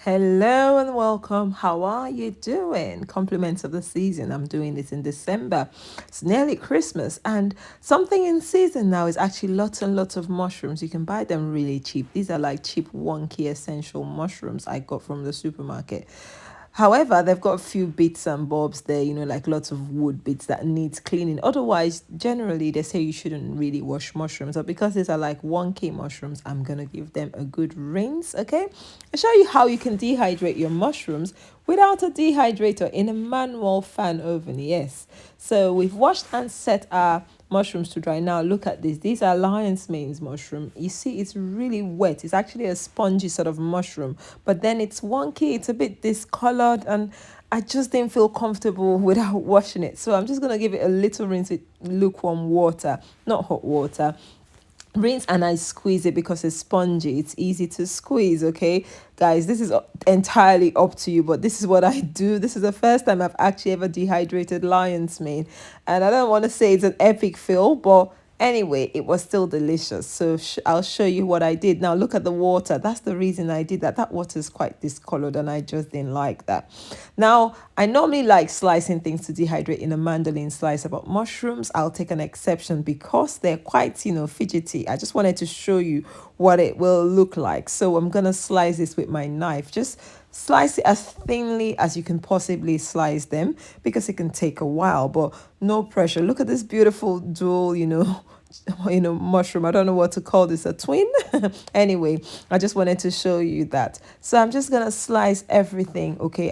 Hello and welcome. How are you doing? Compliments of the season. I'm doing this in December. It's nearly Christmas, and something in season now is actually lots and lots of mushrooms. You can buy them really cheap. These are like cheap, wonky, essential mushrooms I got from the supermarket. However, they've got a few bits and bobs there, like lots of wood bits that needs cleaning. Otherwise, generally, they say you shouldn't really wash mushrooms. But because these are like 1K mushrooms, I'm going to give them a good rinse, okay? I'll show you how you can dehydrate your mushrooms without a dehydrator in a manual fan oven, yes. So we've washed and set our mushrooms to dry. Now look at this. These are lion's mane's mushroom. You see, it's really wet. It's actually a spongy sort of mushroom, but then it's wonky. It's a bit discolored, and I just didn't feel comfortable without washing it. So I'm just gonna give it a little rinse with lukewarm water, not hot water. Rinse and I squeeze it because it's spongy. It's easy to squeeze, okay? Guys, this is entirely up to you, but this is what I do. This is the first time I've actually ever dehydrated lion's mane. And I don't want to say it's an epic fail, but anyway, it was still delicious. So I'll show you what I did. Now look at the water. That's the reason I did that. That water is quite discolored and I just didn't like that. Now, I normally like slicing things to dehydrate in a mandolin slicer, but mushrooms, I'll take an exception because they're quite, fidgety. I just wanted to show you what it will look like. So I'm going to slice this with my knife. Just slice it as thinly as you can possibly slice them because it can take a while, but no pressure. Look at this beautiful dual, mushroom. I don't know what to call this, a twin. Anyway, I just wanted to show you that. So I'm just gonna slice everything, okay,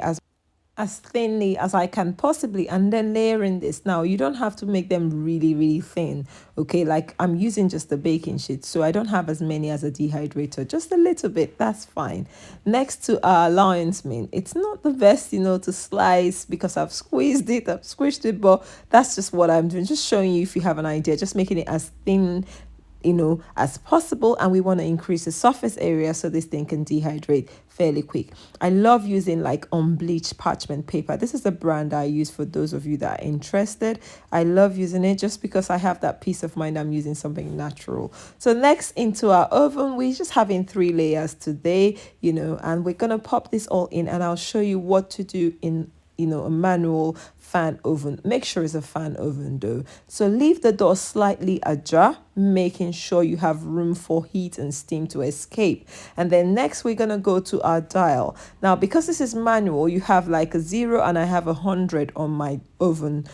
as thinly as I can possibly, and then layering this. Now you don't have to make them really really thin, okay? Like I'm using just the baking sheet, so I don't have as many as a dehydrator, just a little bit, that's fine. Next to our lion's mane, it's not the best, to slice because I've squished it, but that's just what I'm doing, just showing you if you have an idea, just making it as thin as possible. And we want to increase the surface area so this thing can dehydrate fairly quick. I love using like unbleached parchment paper. This is the brand I use for those of you that are interested. I love using it just because I have that peace of mind I'm using something natural. So next, into our oven, we're just having 3 layers today, and we're gonna pop this all in, and I'll show you what to do in a manual fan oven. Make sure it's a fan oven though. So leave the door slightly ajar, making sure you have room for heat and steam to escape. And then next we're gonna go to our dial. Now because this is manual, you have like a 0 and I have 100 on my oven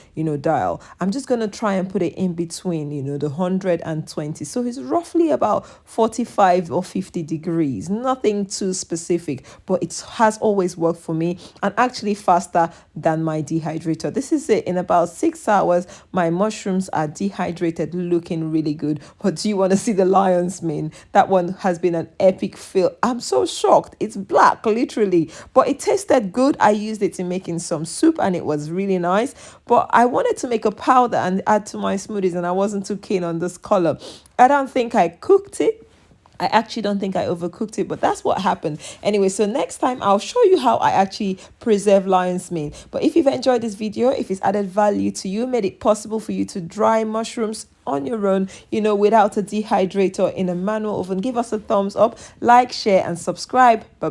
dial. I'm just gonna try and put it in between the 120, so it's roughly about 45 or 50 degrees, nothing too specific, but it has always worked for me and actually faster than my dehydrator. This is it. In about 6 hours my mushrooms are dehydrated, looking really good. But do you want to see the lion's mane? That one has been an epic fail. I'm so shocked. It's black literally, but it tasted good. I used it in making some soup and it was really nice, but I wanted to make a powder and add to my smoothies and I wasn't too keen on this color. I don't think I cooked it. I actually don't think I overcooked it, but that's what happened. Anyway, so next time I'll show you how I actually preserve lion's mane. But if you've enjoyed this video, if it's added value to you, made it possible for you to dry mushrooms on your own, without a dehydrator in a manual oven, give us a thumbs up, like, share, and subscribe. Bye.